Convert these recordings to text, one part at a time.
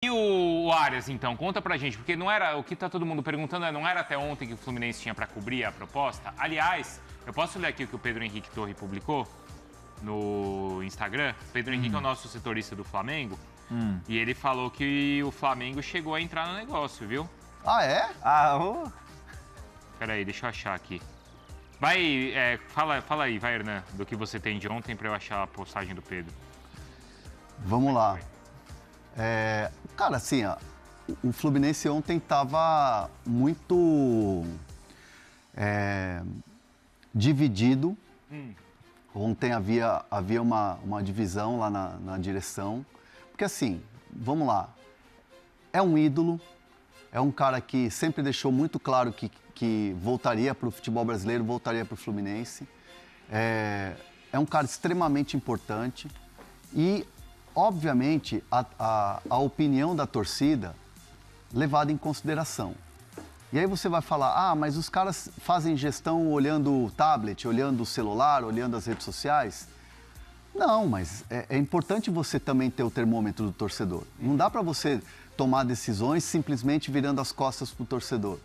E o Arias, então, conta pra gente, porque não era, o que tá todo mundo perguntando não era até ontem que o Fluminense tinha pra cobrir a proposta? Aliás, eu posso ler aqui o que o Pedro Henrique Torre publicou no Instagram? Pedro Henrique é o nosso setorista do Flamengo, e ele falou que o Flamengo chegou a entrar no negócio, viu? Ah, é? Peraí, deixa eu achar aqui. Vai, fala aí, vai, Hernan, do que você tem de ontem pra eu achar a postagem do Pedro. Vamos lá. Cara, assim, ó, o Fluminense ontem estava muito dividido. Ontem havia uma divisão lá na direção. Porque, assim, vamos lá, é um ídolo, é um cara que sempre deixou muito claro que voltaria para o futebol brasileiro, voltaria para o Fluminense. É um cara extremamente importante e, obviamente, a opinião da torcida levada em consideração. E aí você vai falar, mas os caras fazem gestão olhando o tablet, olhando o celular, olhando as redes sociais. Não, mas é importante você também ter o termômetro do torcedor. Não dá para você tomar decisões simplesmente virando as costas para o torcedor.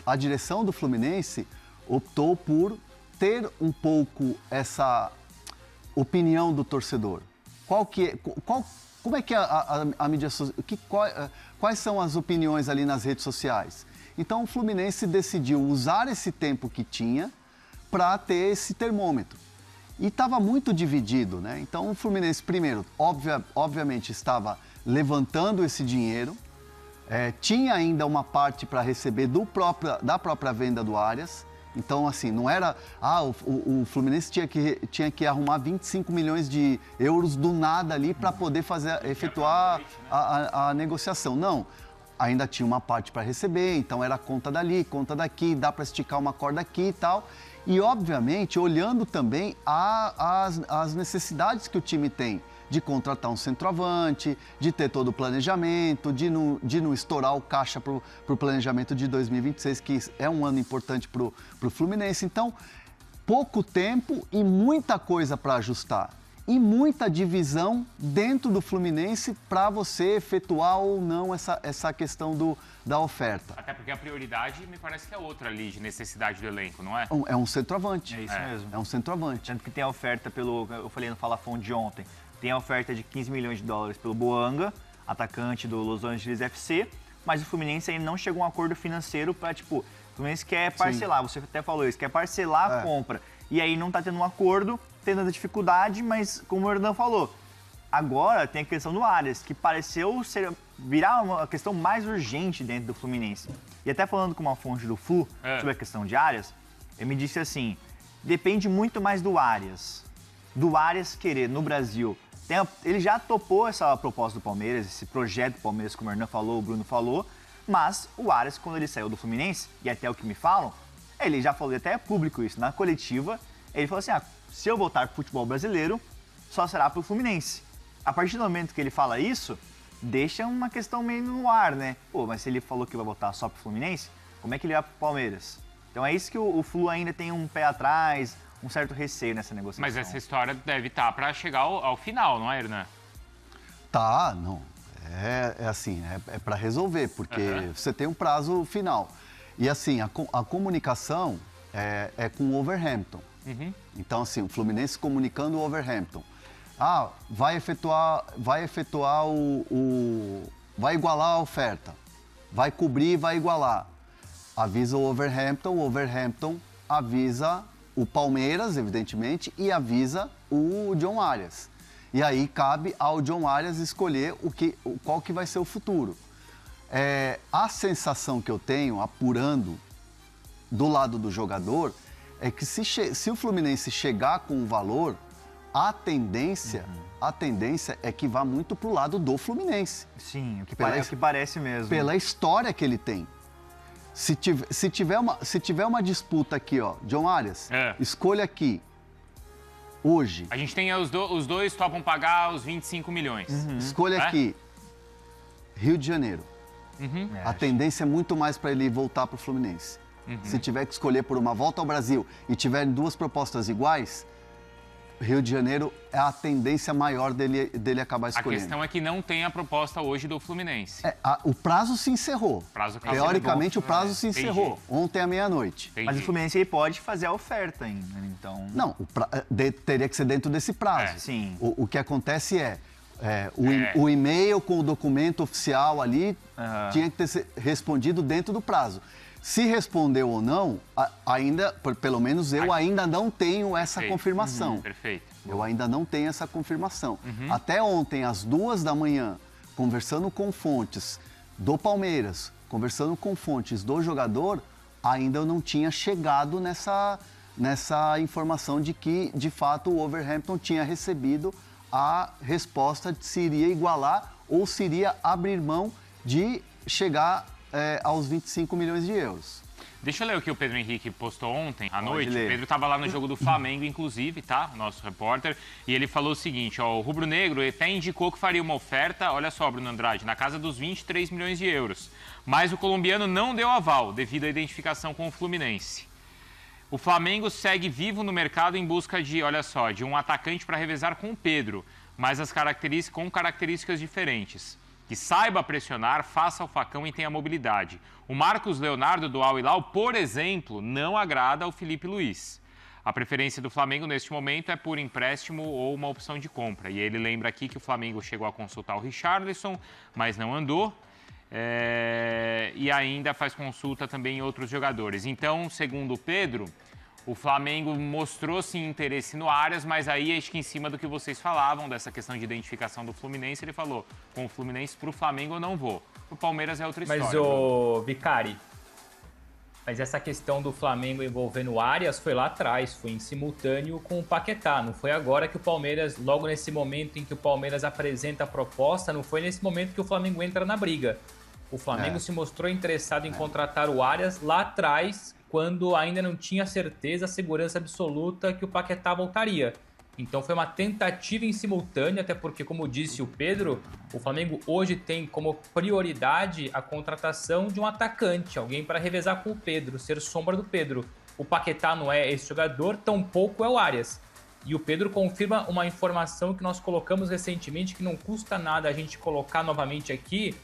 A direção do Fluminense optou por ter um pouco essa opinião do torcedor. Como é que a mídia social... Quais são as opiniões ali nas redes sociais? Então, o Fluminense decidiu usar esse tempo que tinha para ter esse termômetro. E estava muito dividido, né? Então, o Fluminense, primeiro, obviamente, estava levantando esse dinheiro, tinha ainda uma parte para receber da própria venda do Arias. Então, assim, não era... o Fluminense tinha que arrumar 25 milhões de euros do nada ali para poder efetuar a negociação. Não, ainda tinha uma parte para receber, então era conta dali, conta daqui, dá para esticar uma corda aqui e tal. E, obviamente, olhando também as necessidades que o time tem de contratar um centroavante, de ter todo o planejamento, de não estourar o caixa para o planejamento de 2026, que é um ano importante para o Fluminense. Então, pouco tempo e muita coisa para ajustar. E muita divisão dentro do Fluminense para você efetuar ou não essa questão da oferta. Até porque a prioridade me parece que é outra ali, de necessidade do elenco, não é? É um centroavante. É isso mesmo. É um centroavante. Tanto que tem a oferta eu falei no Fala Fone de ontem, tem a oferta de 15 milhões de dólares pelo Boanga, atacante do Los Angeles FC, mas o Fluminense ainda não chegou a um acordo financeiro para, o Fluminense quer parcelar, você até falou isso, quer parcelar a compra. E aí não tá tendo um acordo, tendo essa dificuldade, mas como o Hernan falou, agora tem a questão do Arias, que pareceu virar uma questão mais urgente dentro do Fluminense. E até falando com uma fonte do Flu sobre a questão de Arias, ele me disse assim, depende muito mais do Arias querer no Brasil. Ele já topou essa proposta do Palmeiras, esse projeto do Palmeiras, como o Hernan falou, o Bruno falou, mas o Arias, quando ele saiu do Fluminense, e até o que me falam, ele já falou, até é público isso, na coletiva, ele falou assim, se eu voltar para o futebol brasileiro, só será para o Fluminense. A partir do momento que ele fala isso, deixa uma questão meio no ar, né? Mas se ele falou que vai voltar só para o Fluminense, como é que ele vai para o Palmeiras? Então é isso que o Flu ainda tem um pé atrás, um certo receio nessa negociação. Mas essa história deve estar para chegar ao final, não é, Hernan? Tá, não. Assim, é para resolver, porque você tem um prazo final. E assim, a comunicação é com o Wolverhampton. Então, assim, o Fluminense comunicando o Wolverhampton. Vai igualar a oferta. Vai cobrir, vai igualar. Avisa o Wolverhampton avisa o Palmeiras, evidentemente, e avisa o John Arias. E aí cabe ao John Arias escolher qual que vai ser o futuro. A sensação que eu tenho, apurando do lado do jogador, é que se o Fluminense chegar com o valor, a tendência é que vá muito pro lado do Fluminense. Sim, o que parece mesmo. Pela história que ele tem. Se tiver uma disputa aqui, John Arias, escolha aqui, hoje. A gente tem os dois topam pagar os 25 milhões. Escolha aqui, Rio de Janeiro. A tendência é muito mais para ele voltar para o Fluminense. Se tiver que escolher por uma volta ao Brasil e tiverem duas propostas iguais, Rio de Janeiro é a tendência maior dele acabar A escolhendo. questão é que não tem a proposta hoje do Fluminense. O prazo se encerrou. Prazo acabou. Teoricamente, o prazo se encerrou. Entendi. Ontem à meia-noite. Entendi. Mas o Fluminense ele pode fazer a oferta ainda, então... Não, teria que ser dentro desse prazo. Sim. O que acontece o e-mail com o documento oficial ali tinha que ter respondido dentro do prazo. Se respondeu ou não, ainda, pelo menos eu ainda não tenho essa confirmação. Perfeito. Eu ainda não tenho essa confirmação. Até ontem, às 2h, conversando com fontes do Palmeiras, conversando com fontes do jogador, ainda eu não tinha chegado nessa informação de que, de fato, o Wolverhampton tinha recebido a resposta de se iria igualar ou se iria abrir mão de chegar aos 25 milhões de euros. Deixa eu ler o que o Pedro Henrique postou ontem à noite. ler. O Pedro estava lá no jogo do Flamengo, inclusive, tá? Nosso repórter. E ele falou o seguinte, ó, o rubro-negro até indicou que faria uma oferta, olha só, Bruno Andrade, na casa dos 23 milhões de euros. Mas o colombiano não deu aval, devido à identificação com o Fluminense. O Flamengo segue vivo no mercado em busca de, olha só, de um atacante para revezar com o Pedro, mas com características diferentes. Que saiba pressionar, faça o facão e tenha mobilidade. O Marcos Leonardo do Al Hilal, por exemplo, não agrada ao Felipe Luiz. A preferência do Flamengo neste momento é por empréstimo ou uma opção de compra. E ele lembra aqui que o Flamengo chegou a consultar o Richarlison, mas não andou. E ainda faz consulta também em outros jogadores. Então, segundo o Pedro, o Flamengo mostrou sim interesse no Arias, mas aí acho que em cima do que vocês falavam, dessa questão de identificação do Fluminense, ele falou, com o Fluminense pro Flamengo eu não vou. O Palmeiras é outra história. Mas, ô Vicari, mas essa questão do Flamengo envolvendo o Arias foi lá atrás, foi em simultâneo com o Paquetá. Não foi agora que o Palmeiras, logo nesse momento em que o Palmeiras apresenta a proposta, não foi nesse momento que o Flamengo entra na briga. O Flamengo se mostrou interessado em contratar o Arias lá atrás, quando ainda não tinha certeza, segurança absoluta que o Paquetá voltaria. Então foi uma tentativa em simultâneo, até porque, como disse o Pedro, o Flamengo hoje tem como prioridade a contratação de um atacante, alguém para revezar com o Pedro, ser sombra do Pedro. O Paquetá não é esse jogador, tampouco é o Arias. E o Pedro confirma uma informação que nós colocamos recentemente, que não custa nada a gente colocar novamente aqui.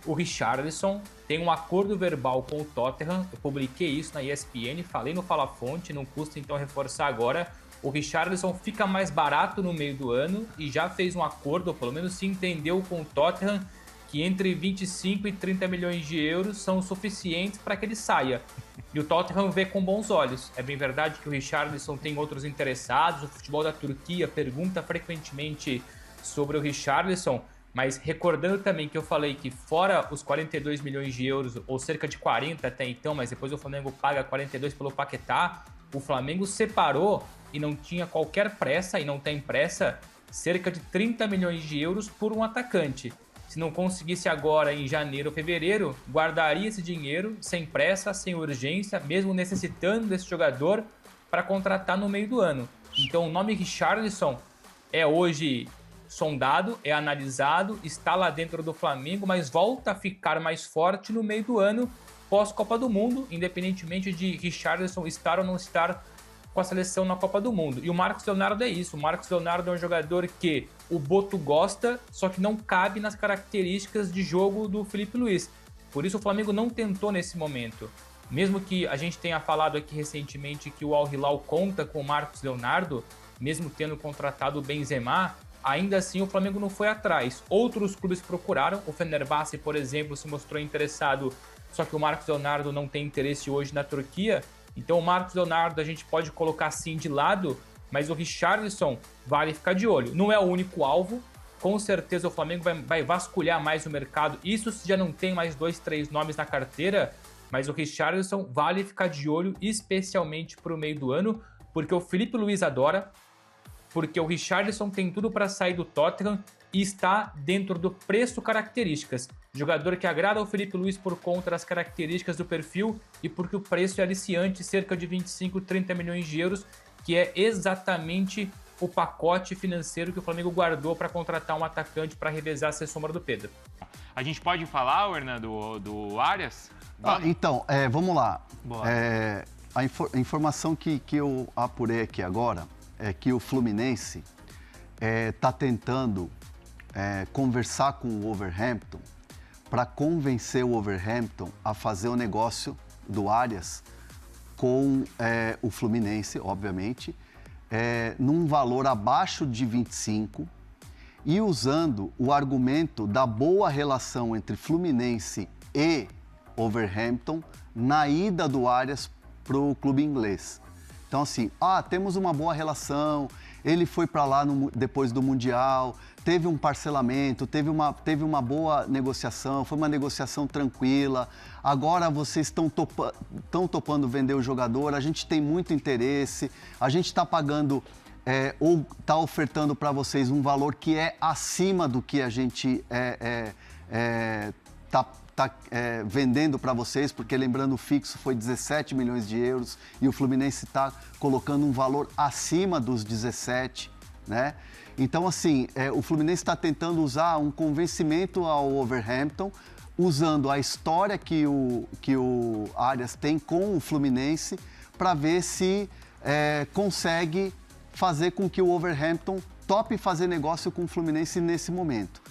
O Richarlison tem um acordo verbal com o Tottenham, eu publiquei isso na ESPN, falei no Fala Fonte, não custa então reforçar agora. O Richarlison fica mais barato no meio do ano e já fez um acordo, ou pelo menos se entendeu com o Tottenham, que entre 25 e 30 milhões de euros são suficientes para que ele saia. E o Tottenham vê com bons olhos. É bem verdade que o Richarlison tem outros interessados, o futebol da Turquia pergunta frequentemente sobre o Richarlison, mas recordando também que eu falei que fora os 42 milhões de euros, ou cerca de 40 até então, mas depois o Flamengo paga 42 pelo Paquetá, o Flamengo separou e não tinha qualquer pressa, e não tem pressa, cerca de 30 milhões de euros por um atacante. Se não conseguisse agora em janeiro ou fevereiro, guardaria esse dinheiro sem pressa, sem urgência, mesmo necessitando desse jogador para contratar no meio do ano. Então o nome Richarlison é hoje sondado, é analisado, está lá dentro do Flamengo, mas volta a ficar mais forte no meio do ano pós-Copa do Mundo, independentemente de Richarlison estar ou não estar com a seleção na Copa do Mundo. E o Marcos Leonardo é isso. O Marcos Leonardo é um jogador que o Boto gosta, só que não cabe nas características de jogo do Felipe Luiz. Por isso o Flamengo não tentou nesse momento. Mesmo que a gente tenha falado aqui recentemente que o Al Hilal conta com o Marcos Leonardo, mesmo tendo contratado o Benzema, ainda assim o Flamengo não foi atrás. Outros clubes procuraram, o Fenerbahçe, por exemplo, se mostrou interessado, só que o Marcos Leonardo não tem interesse hoje na Turquia. Então o Marcos Leonardo a gente pode colocar sim de lado, mas o Richarlison vale ficar de olho. Não é o único alvo, com certeza o Flamengo vai vasculhar mais o mercado. Isso se já não tem mais 2, 3 nomes na carteira, mas o Richarlison vale ficar de olho, especialmente para o meio do ano, porque o Felipe Luiz adora, porque o Richarlison tem tudo para sair do Tottenham e está dentro do preço características. Jogador que agrada ao Felipe Luiz por conta das características do perfil e porque o preço é aliciante, cerca de 25, 30 milhões de euros, que é exatamente o pacote financeiro que o Flamengo guardou para contratar um atacante para revezar ser sombra do Pedro. A gente pode falar, Hernan, do Arias? Então, vamos lá. Boa. A informação que eu apurei aqui agora é que o Fluminense está tentando conversar com o Wolverhampton para convencer o Wolverhampton a fazer o negócio do Arias com o Fluminense, obviamente, num valor abaixo de 25 e usando o argumento da boa relação entre Fluminense e Wolverhampton na ida do Arias para o clube inglês. Então, assim, temos uma boa relação, ele foi para lá depois do Mundial, teve um parcelamento, teve uma boa negociação, foi uma negociação tranquila, agora vocês estão topando vender o jogador, a gente tem muito interesse, a gente está pagando ou está ofertando para vocês um valor que é acima do que a gente está vendendo para vocês, porque lembrando o fixo foi 17 milhões de euros e o Fluminense está colocando um valor acima dos 17, né? Então, assim, o Fluminense está tentando usar um convencimento ao Wolverhampton, usando a história que o Arias tem com o Fluminense, para ver se consegue fazer com que o Wolverhampton tope fazer negócio com o Fluminense nesse momento.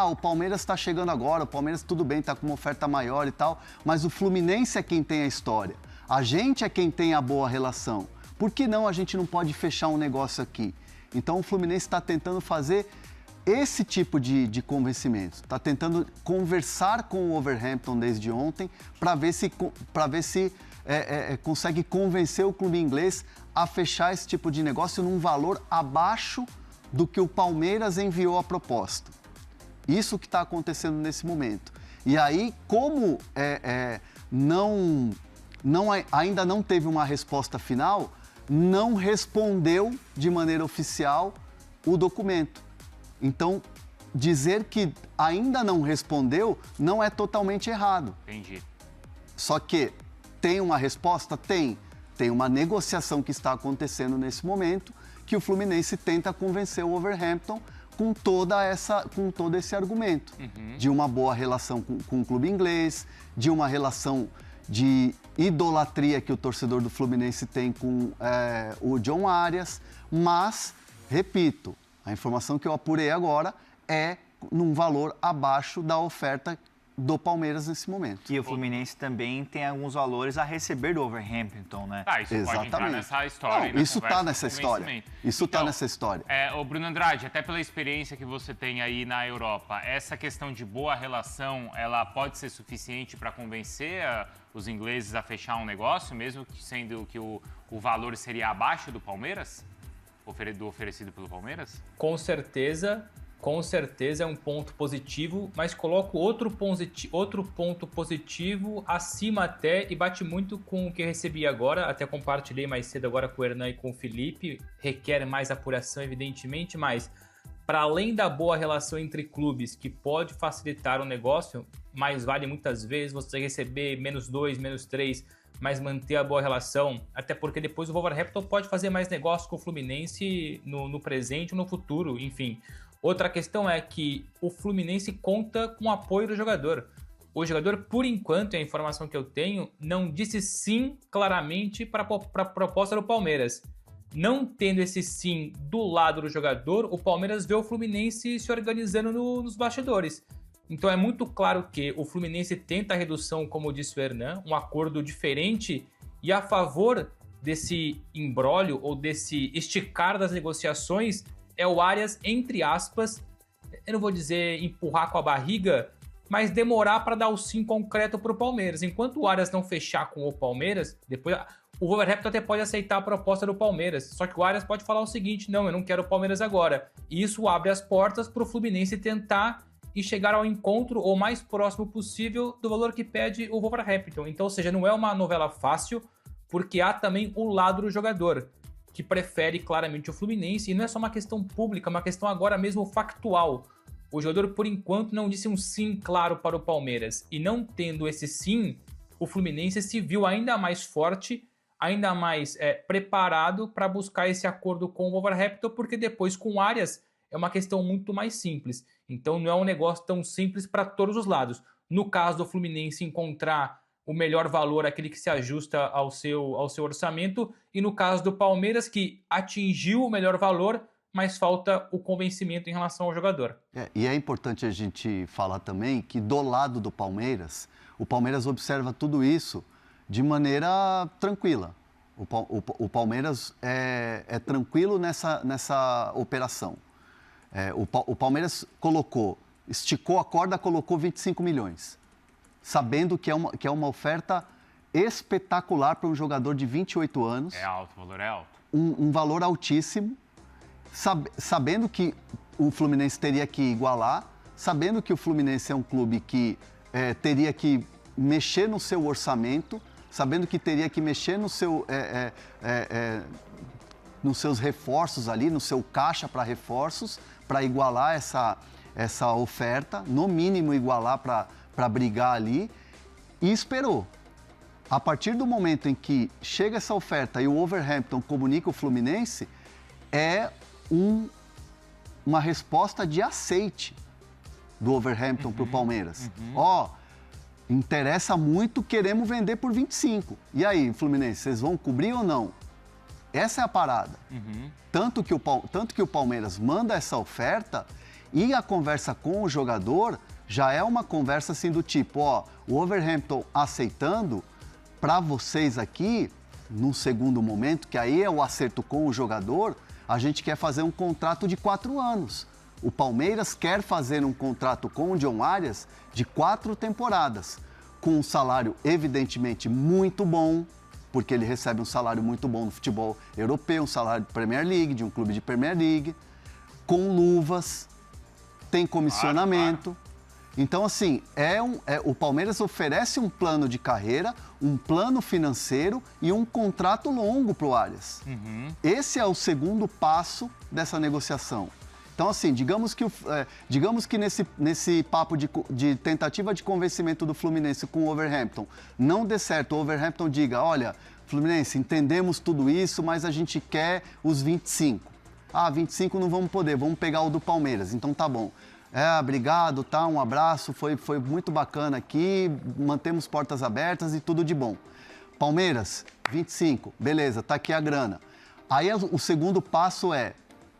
O Palmeiras está chegando agora, o Palmeiras tudo bem, está com uma oferta maior e tal, mas o Fluminense é quem tem a história. A gente é quem tem a boa relação. Por que não a gente não pode fechar um negócio aqui? Então o Fluminense está tentando fazer esse tipo de convencimento. Está tentando conversar com o Wolverhampton desde ontem para ver se consegue convencer o clube inglês a fechar esse tipo de negócio num valor abaixo do que o Palmeiras enviou a proposta. Isso que está acontecendo nesse momento. E aí, como ainda não teve uma resposta final, não respondeu de maneira oficial o documento. Então, dizer que ainda não respondeu não é totalmente errado. Entendi. Só que tem uma resposta? Tem. Tem uma negociação que está acontecendo nesse momento que o Fluminense tenta convencer o Wolverhampton com todo esse argumento de uma boa relação com o clube inglês, de uma relação de idolatria que o torcedor do Fluminense tem com o John Arias, mas, repito, a informação que eu apurei agora é num valor abaixo da oferta do Palmeiras nesse momento. E o Fluminense também tem alguns valores a receber do Wolverhampton, né? Isso pode entrar nessa história. Não, isso está nessa história. Isso está nessa história. O Bruno Andrade, até pela experiência que você tem aí na Europa, essa questão de boa relação, ela pode ser suficiente para convencer os ingleses a fechar um negócio, mesmo que sendo que o valor seria abaixo do Palmeiras? Do oferecido pelo Palmeiras? Com certeza é um ponto positivo, mas coloco outro ponto positivo acima até e bate muito com o que eu recebi agora, até compartilhei mais cedo agora com o Hernan e com o Felipe, requer mais apuração evidentemente, mas para além da boa relação entre clubes, que pode facilitar o negócio, mais vale muitas vezes você receber -2, -3, mas manter a boa relação, até porque depois o Wolverhampton pode fazer mais negócio com o Fluminense no presente ou no futuro, enfim. Outra questão é que o Fluminense conta com o apoio do jogador. O jogador, por enquanto, a informação que eu tenho, não disse sim claramente para a proposta do Palmeiras. Não tendo esse sim do lado do jogador, o Palmeiras vê o Fluminense se organizando nos bastidores. Então é muito claro que o Fluminense tenta a redução, como disse o Hernan, um acordo diferente e a favor desse imbróglio ou desse esticar das negociações é o Arias, entre aspas, eu não vou dizer empurrar com a barriga, mas demorar para dar o sim concreto para o Palmeiras. Enquanto o Arias não fechar com o Palmeiras, depois o Wolverhampton até pode aceitar a proposta do Palmeiras, só que o Arias pode falar o seguinte, não, eu não quero o Palmeiras agora. E isso abre as portas para o Fluminense tentar e chegar ao encontro ou mais próximo possível do valor que pede o Wolverhampton. Então, ou seja, não é uma novela fácil, porque há também o lado do jogador, que prefere claramente o Fluminense, e não é só uma questão pública, é uma questão agora mesmo factual. O jogador, por enquanto, não disse um sim claro para o Palmeiras, e não tendo esse sim, o Fluminense se viu ainda mais forte, ainda mais preparado para buscar esse acordo com o Wolverhampton, porque depois com o Arias é uma questão muito mais simples. Então não é um negócio tão simples para todos os lados. No caso do Fluminense encontrar o melhor valor, aquele que se ajusta ao seu orçamento. E no caso do Palmeiras, que atingiu o melhor valor, mas falta o convencimento em relação ao jogador. E é importante a gente falar também que do lado do Palmeiras, o Palmeiras observa tudo isso de maneira tranquila. O Palmeiras é tranquilo nessa operação. O Palmeiras esticou a corda, colocou 25 milhões, sabendo que é uma oferta espetacular para um jogador de 28 anos. É alto, o valor é alto. Um valor altíssimo, sabendo que o Fluminense teria que igualar, sabendo que o Fluminense é um clube que teria que mexer no seu orçamento, sabendo que teria que mexer nos seus reforços ali, no seu caixa para reforços, para igualar essa oferta, no mínimo igualar para brigar ali, e esperou. A partir do momento em que chega essa oferta e o Wolverhampton comunica o Fluminense, é uma resposta de aceite do Wolverhampton para o Palmeiras. Interessa muito, queremos vender por 25. E aí, Fluminense, vocês vão cobrir ou não? Essa é a parada. Tanto que o Palmeiras manda essa oferta e a conversa com o jogador já é uma conversa assim do tipo, o Wolverhampton aceitando, para vocês aqui, no segundo momento, que aí é o acerto com o jogador, a gente quer fazer um contrato de 4 anos. O Palmeiras quer fazer um contrato com o John Arias de 4 temporadas, com um salário evidentemente muito bom, porque ele recebe um salário muito bom no futebol europeu, um salário de Premier League, de um clube de Premier League, com luvas, tem comissionamento. Então, assim, o Palmeiras oferece um plano de carreira, um plano financeiro e um contrato longo para o Arias. Esse é o segundo passo dessa negociação. Então, assim, digamos que nesse papo de tentativa de convencimento do Fluminense com o Wolverhampton não dê certo, o Wolverhampton diga, olha, Fluminense, entendemos tudo isso, mas a gente quer os 25. 25 não vamos poder, vamos pegar o do Palmeiras, então tá bom. Obrigado, tá, um abraço, foi muito bacana aqui, mantemos portas abertas e tudo de bom. Palmeiras, 25, beleza, tá aqui a grana. Aí o segundo passo é,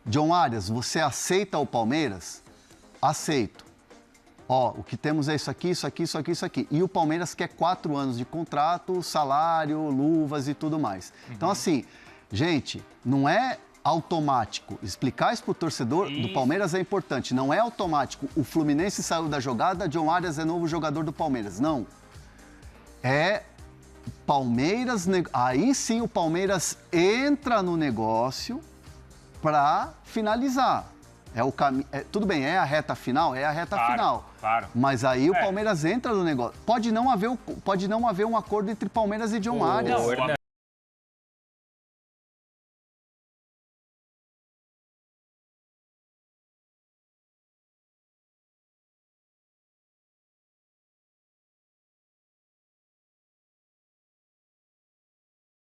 John Arias, você aceita o Palmeiras? Aceito. O que temos é isso aqui, isso aqui, isso aqui, isso aqui. E o Palmeiras quer 4 anos de contrato, salário, luvas e tudo mais. Então, assim, gente, não é automático. Explicar isso pro torcedor do Palmeiras é importante. Não é automático. O Fluminense saiu da jogada, John Arias é novo jogador do Palmeiras. Não. É Palmeiras... Aí sim o Palmeiras entra no negócio para finalizar. Tudo bem, é a reta final? É a reta final. Claro. Mas aí o Palmeiras entra no negócio. Pode não haver um acordo entre Palmeiras e John Arias.